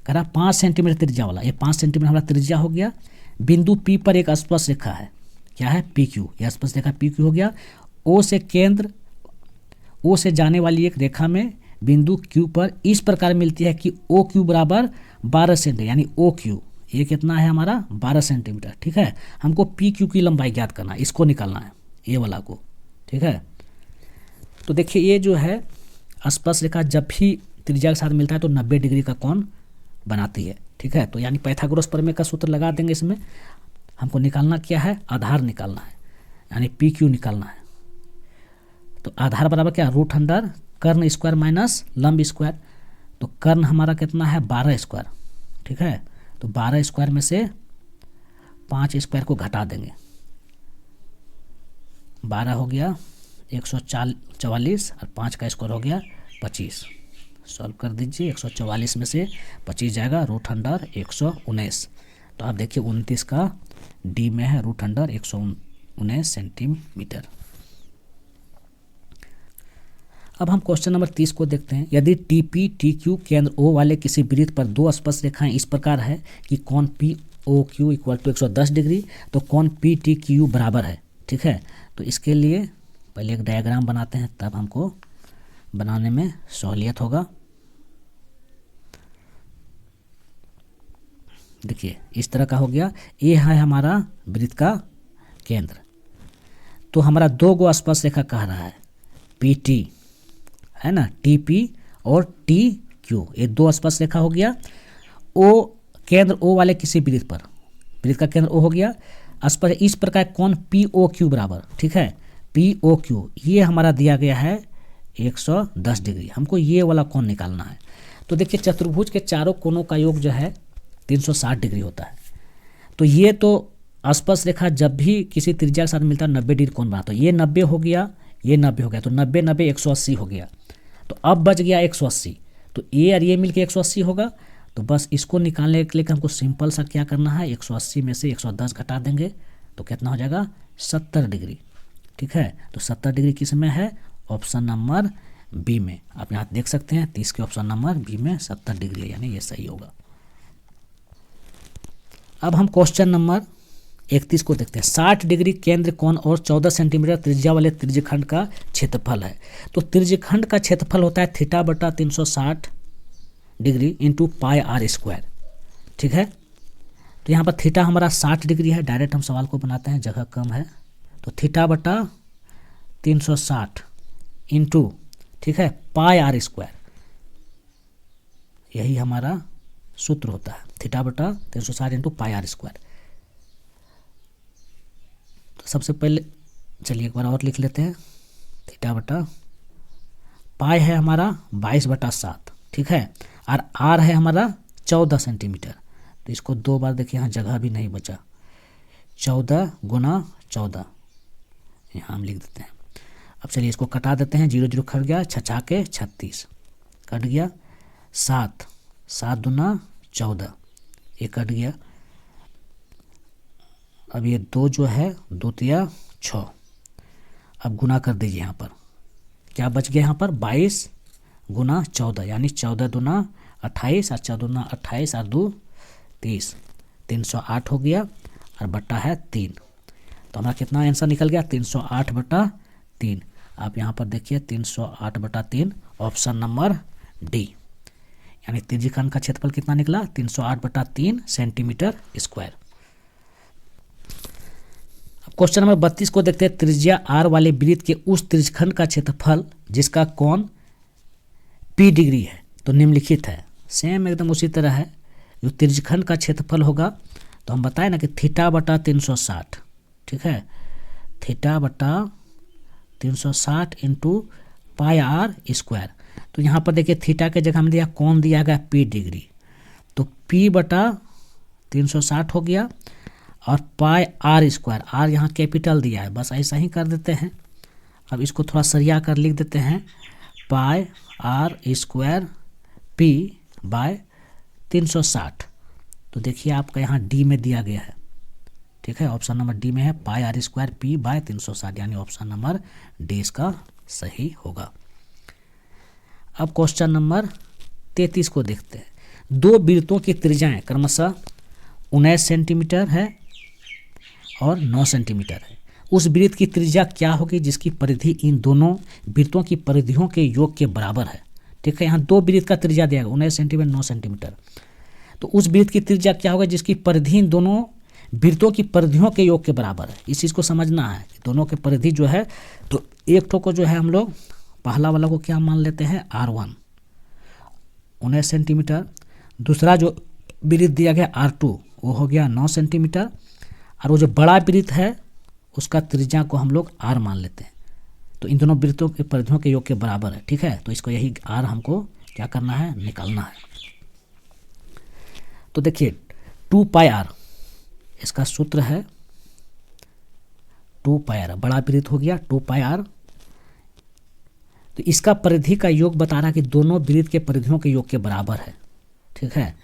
कह रहा 5 सेंटीमीटर त्रिज्या वाला, ये 5 सेंटीमीटर हमारा त्रिज्या हो गया। बिंदु P पर एक स्पर्श रेखा है, क्या है? PQ। यह स्पर्श रेखा PQ हो गया। O से केंद्र, O से जाने वाली एक रेखा में बिंदु Q पर इस प्रकार मिलती है कि OQ बराबर 12 सेंटीमीटर, यानी OQ ये कितना है हमारा 12 सेंटीमीटर। ठीक है, हमको PQ की लंबाई ज्ञात करना है, इसको निकालना है, ये वाला को। ठीक है, तो देखिए ये जो है स्पर्श रेखा जब भी त्रिज्या के साथ मिलता है तो 90 डिग्री का कोण बनाती है। ठीक है, तो यानी पाइथागोरस प्रमेय का सूत्र लगा देंगे। इसमें हमको निकालना क्या है? आधार निकालना है, यानी PQ निकालना है। तो आधार बराबर क्या? रूट अंडर कर्ण स्क्वायर माइनस लंब स्क्वायर। तो कर्ण हमारा कितना है? 12 स्क्वायर। ठीक है, तो 12 स्क्वायर में से 5 स्क्वायर को घटा देंगे, 12 हो गया 144 और 5 का स्क्वायर हो गया 25। सॉल्व कर दीजिए, 144 में से 25 जाएगा, रूट अंडर 119। तो आप देखिए 29 का डी में है, रूट अंडर 119 सेंटीमीटर। अब हम क्वेश्चन नंबर 30 को देखते हैं। यदि TP TQ केंद्र O वाले किसी वृत्त पर दो स्पर्श रेखाएं इस प्रकार है कि कोण POQ इक्वल टू 110 डिग्री, तो कोण PTQ बराबर है। ठीक है, तो इसके लिए पहले एक डायग्राम बनाते हैं, तब हमको बनाने में सहूलियत होगा। देखिए इस तरह का हो गया, ये है हमारा वृत्त का केंद्र। तो हमारा दो गो स्पर्श रेखा कह रहा है PT, है ना, TP और TQ, ये दो स्पर्श रेखा हो गया। O केंद्र O वाले किसी वृत्त पर, वृत्त का केंद्र O हो गया, स्पर्श इस प्रकार कोण POQ बराबर। ठीक है, POQ ये हमारा दिया गया है 110 डिग्री, हमको ये वाला कोण निकालना है। तो देखिए चतुर्भुज के चारों कोणों का योग जो है 360 डिग्री होता है। तो ये तो स्पर्श रेखा जब भी किसी त्रिज्या के साथ मिलता है 90 डिग्री कोण बनाता है। ये 90 हो गया, ये 90 हो गया, तो 90 90 180 हो गया। तो अब बच गया 180, तो ये और ये मिलके 180 होगा। तो बस इसको निकालने के लिए हमको सिंपल सा क्या करना है, 180 में से 110 घटा देंगे, तो कितना हो जाएगा 70 डिग्री। ठीक है, तो 70 डिग्री किस में है? ऑप्शन नंबर बी में। आप यहाँ देख सकते हैं 30 के ऑप्शन नंबर बी में 70 डिग्री है, यानी ये सही होगा। अब हम क्वेश्चन नंबर 31 को देखते हैं। 60 डिग्री केंद्र कोण और 14 सेंटीमीटर त्रिज्या वाले त्रिज्यखंड का क्षेत्रफल है। तो त्रिज्यखंड का क्षेत्रफल होता है थीटा बटा 360 degree into pi r square. ठीक है, तो यहाँ पर थीटा हमारा 60 डिग्री है, डायरेक्ट हम सवाल को बनाते हैं, जगह कम है। तो थीटा बटा 360 इंटू, ठीक है, पाई आर स्क्वायर, यही हमारा सूत्र होता है, थीटा बटा 360 इंटू पाई आर स्क्वायर। तो सबसे पहले चलिए एक बार और लिख लेते हैं, थीटा बटा पाई है हमारा 22/7, ठीक है, और आर है हमारा 14 सेंटीमीटर। तो इसको दो बार देखिए, यहाँ जगह भी नहीं बचा, 14 गुना 14 यहाँ हम लिख देते हैं। अब चलिए इसको कटा देते हैं, 0 0 कट गया, छछा के 36 कट गया, 7 7 दूना 14 ये कट गया। अब ये 2 जो है 2 तिया 6, अब गुना कर दीजिए, यहाँ पर क्या बच गया, यहाँ पर 22 गुना 14 यानी 14 दूना 28 और 14 दूना 28 और 2 30, 308 हो गया और बट्टा है 3। तो हमारा कितना आंसर निकल गया 308/3। आप यहाँ पर देखिए 308/3 ऑप्शन नंबर डी, यानी त्रिज्यखंड का क्षेत्रफल कितना निकला 308/3 सेंटीमीटर स्क्वायर। क्वेश्चन नंबर 32 को देखते हैं। त्रिज्या r वाले वृत्त के उस त्रिज्यखंड का क्षेत्रफल जिसका कोण p डिग्री है तो निम्नलिखित है। सेम एकदम उसी तरह है। जो त्रिज्यखंड का क्षेत्रफल होगा तो हम बताए ना कि θ/360, ठीक है, θ/360 इंटू πr²। तो यहाँ पर देखिए थीटा के जगह में दिया कोण दिया गया p डिग्री, तो p/360 हो गया और πr², r यहाँ कैपिटल दिया है, बस ऐसा ही कर देते हैं। अब इसको थोड़ा सरिया कर लिख देते हैं πr² p/360। तो देखिए आपका यहाँ डी में दिया गया है, ठीक है, ऑप्शन नंबर डी में है πr² p/360, यानी ऑप्शन नंबर डी इसका सही होगा। अब क्वेश्चन नंबर 33 को देखते हैं। दो वृत्तों की त्रिज्याएं क्रमशः 19 सेंटीमीटर है और 9 सेंटीमीटर है। उस वृत्त की त्रिज्या क्या होगी जिसकी परिधि इन दोनों वृत्तों की परिधियों के योग के बराबर है। ठीक है, यहाँ दो वृत्त का त्रिज्या दिया गया 19 सेंटीमीटर 9 सेंटीमीटर। तो उस वृत्त की त्रिज्या क्या होगा जिसकी परिधि इन दोनों वृत्तों की परिधियों के योग के बराबर है। इस चीज़ को समझना है, दोनों के परिधि जो है, तो एक ठो को जो है हम लोग पहला वाला को क्या मान लेते हैं R1 19 सेंटीमीटर, दूसरा जो वृत्त दिया गया R2 वो हो गया 9 सेंटीमीटर, और वो जो बड़ा वृत्त है उसका त्रिज्या को हम लोग R मान लेते हैं। तो इन दोनों वृत्तों के परिधियों के योग के बराबर है, ठीक है, तो इसको यही R हमको क्या करना है, निकालना है। तो देखिए 2πr इसका सूत्र है 2πr, बड़ा वृत्त हो गया 2πr। तो इसका परिधि का योग बता रहा है कि दोनों वृत्त के परिधियों के योग के बराबर है, ठीक है।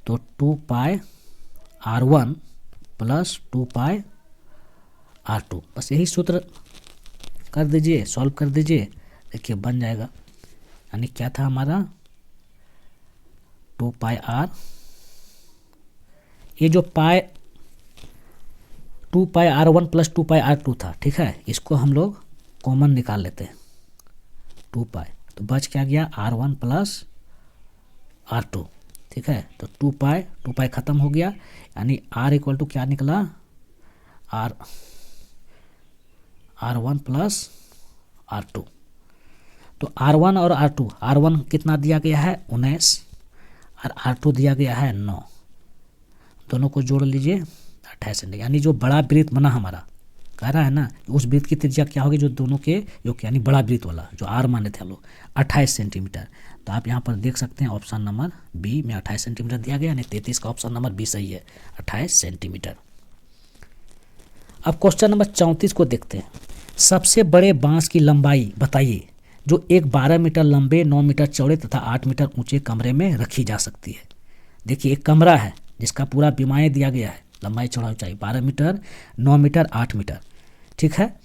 तो 2πr1 प्लस 2πr2, बस यही सूत्र कर दीजिए, सॉल्व कर दीजिए, देखिए बन जाएगा। यानी क्या था हमारा 2πr, ये जो 2πr1 प्लस 2πr2 था, ठीक है, इसको हम लोग कॉमन निकाल लेते हैं 2π, तो बच क्या गया R1 प्लस R2, ठीक है। तो 2π खत्म हो गया, यानी R इक्वल टू क्या निकला R1 प्लस R2। तो R1 और R2, R1 कितना दिया गया है 19 और R2 दिया गया है 9, दोनों को जोड़ लीजिए 28 सेंटीमीटर। यानी जो बड़ा वृत्त बना हमारा, कह रहा है ना उस वृत्त की त्रिज्या क्या होगी जो दोनों के योग, यानी बड़ा वृत्त वाला जो R माने थे हम लोग 28 सेंटीमीटर। तो आप यहाँ पर देख सकते हैं ऑप्शन नंबर बी में 28 सेंटीमीटर दिया गया, यानी 33 का ऑप्शन नंबर बी सही है, 28 सेंटीमीटर। अब क्वेश्चन नंबर 34 को देखते हैं। सबसे बड़े बांस की लंबाई बताइए जो एक 12 मीटर लंबे, 9 मीटर चौड़े तथा 8 मीटर ऊंचे कमरे में रखी जा सकती है। देखिए एक कमरा है जिसका पूरा बीमाएँ दिया गया है, लंबाई चौड़ाई ऊंचाई 12 मीटर, 9 मीटर, 8 मीटर, ठीक है।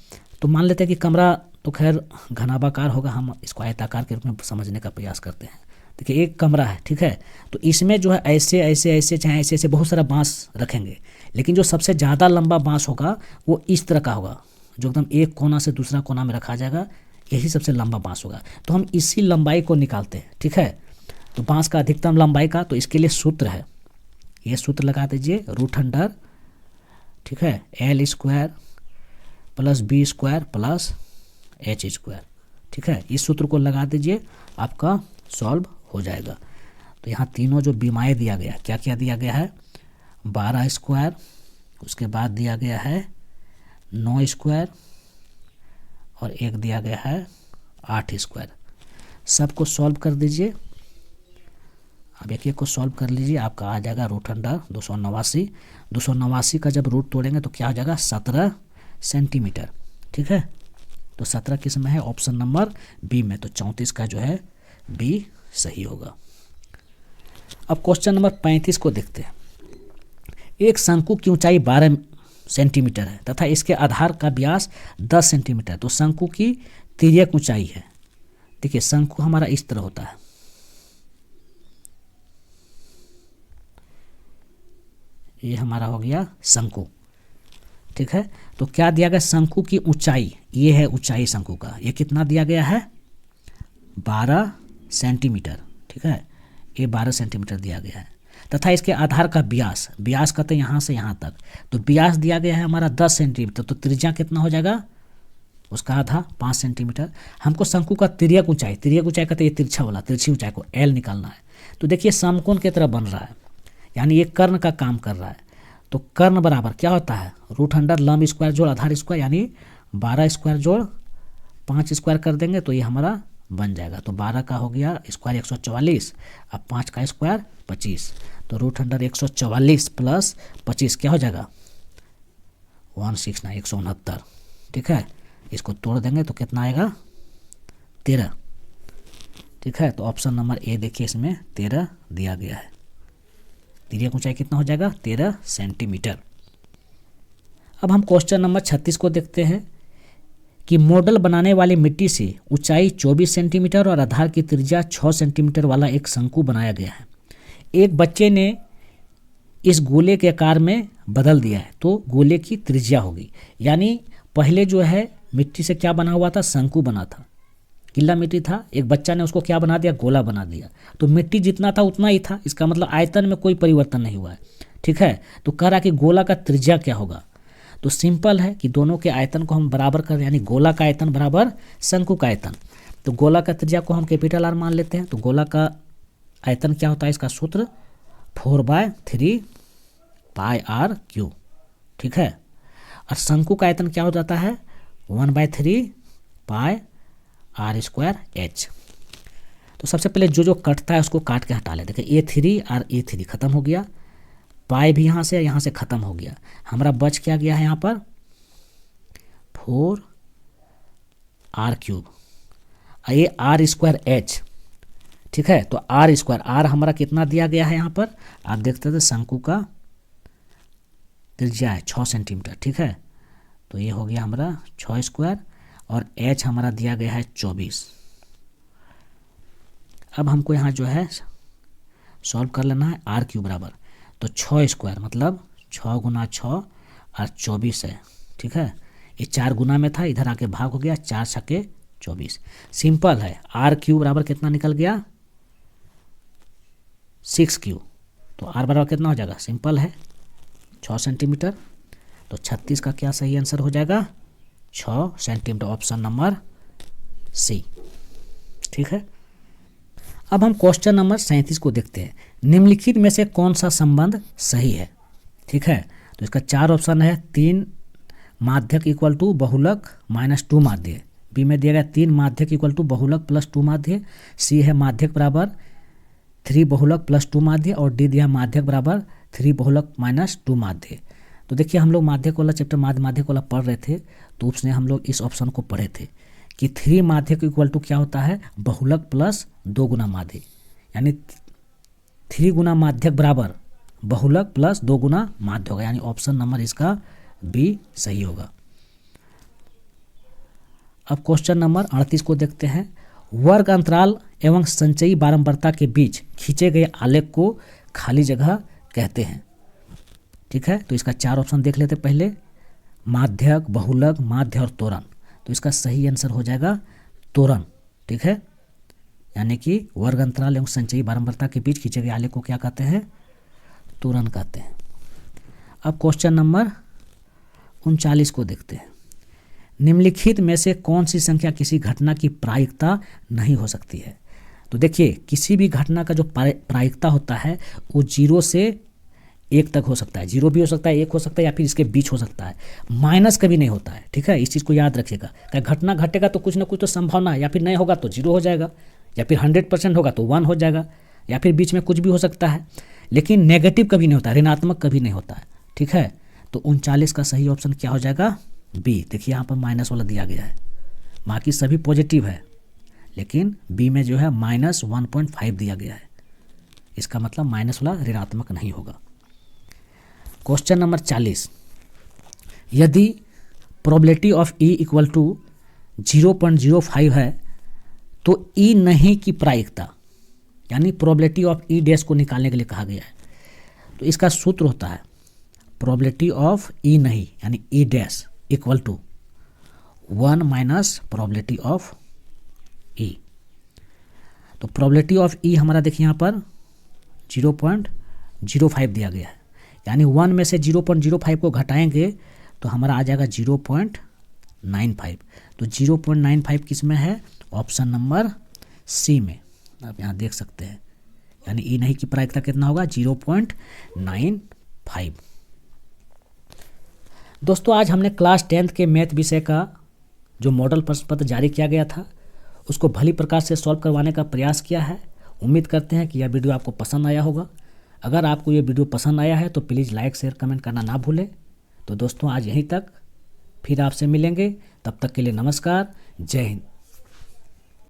तो मान लेते हैं कि कमरा तो खैर घनाभाकार होगा, हम इसको आयताकार के रूप में समझने का प्रयास करते हैं। देखिए एक कमरा है, ठीक है, तो इसमें जो है ऐसे ऐसे ऐसे चाहे ऐसे ऐसे बहुत सारा बांस रखेंगे, लेकिन जो सबसे ज़्यादा लंबा बांस होगा वो इस तरह का होगा, जो एकदम एक कोना से दूसरा कोना में रखा जाएगा, यही सबसे लंबा बांस होगा। तो हम इसी लंबाई को निकालते हैं, ठीक है। तो बांस का अधिकतम लंबाई का, तो इसके लिए सूत्र है, ये सूत्र लगा दीजिए √, ठीक है, L² plus B² plus H², ठीक है, इस सूत्र को लगा दीजिए, आपका सॉल्व हो जाएगा। तो यहाँ तीनों जो बीमाएँ दिया गया, क्या क्या दिया गया है 12², उसके बाद दिया गया है 9² और एक दिया गया है 8²। सबको सॉल्व कर दीजिए। अब एक एक को सॉल्व कर लीजिए, आपका आ जाएगा √, 289। 289 का जब रूट तोड़ेंगे तो क्या हो जाएगा 17 सेंटीमीटर, ठीक है। तो 17 किस में है, ऑप्शन नंबर बी में, तो 34 का जो है बी सही होगा। अब क्वेश्चन नंबर 35 को देखते हैं। एक शंकु की ऊंचाई 12 सेंटीमीटर है तथा इसके आधार का व्यास 10 सेंटीमीटर। तो शंकु की तिर्यक ऊंचाई है। देखिए शंकु हमारा इस तरह होता है, ये हमारा हो गया शंकु, ठीक है। तो क्या दिया गया, शंकु की ऊंचाई, ये है ऊंचाई शंकु का, ये कितना दिया गया है 12 सेंटीमीटर, ठीक है, ये 12 सेंटीमीटर दिया गया है। तथा इसके आधार का व्यास, व्यास कहते हैं यहाँ से यहाँ तक, तो व्यास दिया गया है हमारा 10 सेंटीमीटर, तो त्रिज्या कितना हो जाएगा उसका आधा 5 सेंटीमीटर। हमको शंकु का तिर्यक ऊंचाई कहते हैं ये तिरछा वाला, तिरछी ऊंचाई को L निकालना है। तो देखिए समकोण की तरह बन रहा है, यानी ये कर्ण का काम कर रहा है। तो कर्ण बराबर क्या होता है √100 लंब स्क्वायर जोड़ आधार स्क्वायर, यानी 12 स्क्वायर जोड़ 5 स्क्वायर कर देंगे तो ये हमारा बन जाएगा। तो 12 का हो गया स्क्वायर 144, अब 5 का स्क्वायर 25, तो √100 144 प्लस 25 क्या हो जाएगा 169 169, ठीक है। इसको तोड़ देंगे तो कितना आएगा 13, ठीक है। तो ऑप्शन नंबर ए देखिए इसमें 13 दिया गया है। तिर्यक ऊंचाई कितना हो जाएगा 13 सेंटीमीटर। अब हम क्वेश्चन नंबर 36 को देखते हैं कि मॉडल बनाने वाली मिट्टी से ऊंचाई 24 सेंटीमीटर और आधार की त्रिज्या 6 सेंटीमीटर वाला एक शंकु बनाया गया है। एक बच्चे ने इस गोले के आकार में बदल दिया है तो गोले की त्रिज्या होगी, यानी पहले जो है मिट्टी से क्या बना हुआ था शंकु बना था, गीला मिट्टी था, एक बच्चा ने उसको क्या बना दिया गोला बना दिया, तो मिट्टी जितना था उतना ही था, इसका मतलब आयतन में कोई परिवर्तन नहीं हुआ है, ठीक है। तो कह रहा कि गोला का त्रिज्या क्या होगा, तो सिंपल है कि दोनों के आयतन को हम बराबर कर, यानी गोला का आयतन बराबर शंकु का आयतन। तो गोला का त्रिज्या को हम कैपिटल R मान लेते हैं, तो गोला का आयतन क्या होता है, इसका सूत्र 4/3 πr3, ठीक है। और शंकु का आयतन क्या हो जाता है 1/3 πr²h। तो सबसे पहले जो कटता है उसको काट के हटा ले, देखिए A3 और A3 खत्म हो गया, पाई भी यहाँ से खत्म हो गया, हमारा बच क्या गया है यहाँ पर 4r3, ये r²h, ठीक है। तो r² हमारा कितना दिया गया है यहाँ पर आप देखते थे, शंकु का त्रिज्या है 6 सेंटीमीटर, ठीक है। तो ये हो गया हमारा 6 स्क्वायर और h हमारा दिया गया है 24। अब हमको यहाँ जो है सॉल्व कर लेना है r³ बराबर, तो 6 स्क्वायर मतलब 6 गुना 6 और 24 है, ठीक है। ये 4 गुना में था, इधर आके भाग हो गया, 4 छके 24। सिंपल है, r³ बराबर कितना निकल गया 6³ तो r बराबर कितना हो जाएगा, सिंपल है 6 सेंटीमीटर। तो 36 का क्या सही आंसर हो जाएगा 6 सेंटीमीटर, ऑप्शन नंबर सी, ठीक है। अब हम क्वेश्चन नंबर 37 को देखते हैं, निम्नलिखित में से कौन सा संबंध सही है, ठीक है। तो इसका 4 ऑप्शन है, 3 माध्यक इक्वल टू बहुलक -2 माध्य, बी में दिया गया 3 माध्यक इक्वल टू बहुलक +2 माध्य, सी है माध्यक बराबर 3 बहुलक +2 माध्य, और डी दिया माध्यक बराबर 3 बहुलक -2 माध्य। तो देखिए हम लोग माध्यक वाला चैप्टर माध्यक वाला पढ़ रहे थे, तो उसने हम लोग इस ऑप्शन को पढ़े थे कि 3 माध्यक इक्वल टू क्या होता है बहुलक +2 गुना माध्य, यानी 3 गुना माध्यक बराबर बहुलक +2 गुना माध्य होगा, यानी ऑप्शन नंबर इसका बी सही होगा। अब क्वेश्चन नंबर 38 को देखते हैं, वर्ग अंतराल एवं संचयी बारंबारता के बीच खींचे गए आलेख को खाली जगह कहते हैं, ठीक है। तो इसका 4 ऑप्शन देख लेते पहले, माध्यक, बहुलक, माध्य और तोरण। तो इसका सही आंसर हो जाएगा तोरण, ठीक है, यानी कि वर्ग अंतराल एवं संचयी बारंबारता के बीच खींचे गए आलेख को क्या कहते हैं तोरण कहते हैं। अब क्वेश्चन नंबर 39 को देखते हैं, निम्नलिखित में से कौन सी संख्या किसी घटना की प्रायिकता नहीं हो सकती है। तो देखिए किसी भी घटना का जो प्रायिकता होता है वो 0 से 1 तक हो सकता है, 0 भी हो सकता है, 1 हो सकता है, या फिर इसके बीच हो सकता है, माइनस कभी नहीं होता है, ठीक है। इस चीज़ को याद रखिएगा, क्या घटना घटेगा तो कुछ ना कुछ तो संभावना है, या फिर नहीं होगा तो 0 हो जाएगा, या फिर 100% होगा तो 1 हो जाएगा, या फिर बीच में कुछ भी हो सकता है, लेकिन नेगेटिव कभी नहीं होता, ऋणात्मक कभी नहीं होता है, ठीक है। तो 39 का सही ऑप्शन क्या हो जाएगा बी। देखिए यहाँ पर माइनस वाला दिया गया है, बाकी सभी पॉजिटिव है, लेकिन बी में जो है -1.5 दिया गया है, इसका मतलब माइनस वाला ऋणात्मक नहीं होगा। क्वेश्चन नंबर 40, यदि probability of e equal to 0.05 है तो ई नहीं की प्रायिकता, यानी प्रोबेबिलिटी ऑफ ई डैश को निकालने के लिए कहा गया है। तो इसका सूत्र होता है प्रोबेबिलिटी ऑफ ई नहीं, यानी E dash equal to 1 minus probability of E. तो प्रोबेबिलिटी ऑफ ई हमारा देखिए यहाँ पर 0.05 दिया गया है, यानी 1 में से 0.05 को घटाएंगे तो हमारा आ जाएगा 0.95। तो 0.95 किस में है? ऑप्शन नंबर सी में। आप यहाँ देख सकते हैं, यानी ई नहीं की प्रायिकता कितना होगा? 0.95। दोस्तों आज हमने क्लास 10th के मैथ विषय का जो मॉडल प्रश्न पत्र जारी किया गया था उसको भली प्रकार से सॉल्व करवाने का प्रयास किया है। उम्मीद करते हैं कि यह वीडियो आपको पसंद आया होगा। अगर आपको ये वीडियो पसंद आया है तो प्लीज़ लाइक शेयर कमेंट करना ना भूलें। तो दोस्तों आज यहीं तक, फिर आपसे मिलेंगे, तब तक के लिए नमस्कार, जय हिंद।